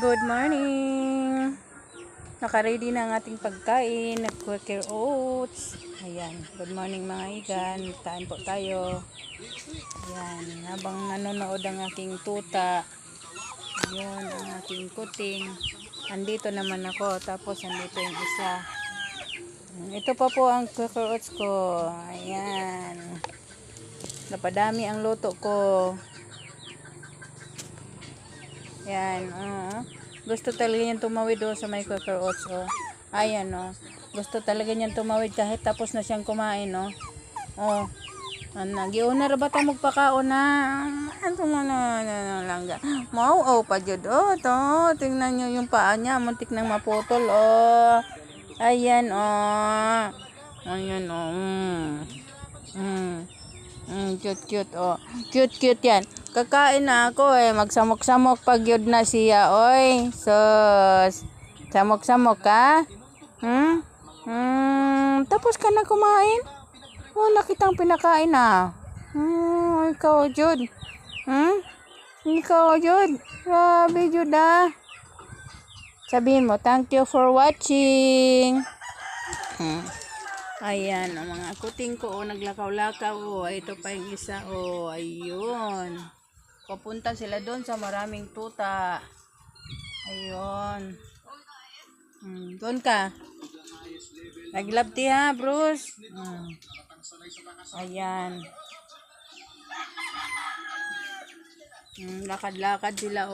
Good morning! Naka-ready na ang ating pagkain. Nag-Quaker Oats. Ayan. Good morning mga igan. Taan po tayo. Ayan. Habang nanonood ang aking tuta. Yun ang aking kuting. Andito naman ako. Tapos andito yung isa. Ito pa po ang Quaker Oats ko. Ayan. Napadami ang luto ko. Yan, gusto talaga niyan tumawid sa may Quaker Oats, Ayan, gusto talaga niyan tumawid kahit tapos na siyang kumain, giuna ra bata magpakaon na. Ano na langga. Mau pa jud, to. Tingnan niyo yung paa niya, muntik nang maputol, Ayan, Ayan, cute, Cute yan. Kakain na ako magsamok-samok pag yun na siya, oy. Sus. Samok-samok ka? Tapos ka na kumain? Nakitang pinakain na. Ikaw, Jud. Ikaw, Jud. Grabe, Jud, Sabihin mo, thank you for watching. Ayan, ang mga kuting ko, naglakaw-lakaw, ito pa yung isa, ayun. Papunta sila doon sa maraming tuta. Ayun. Doon ka. Naglabti ha, Bruce. Ayan. Lakad-lakad sila,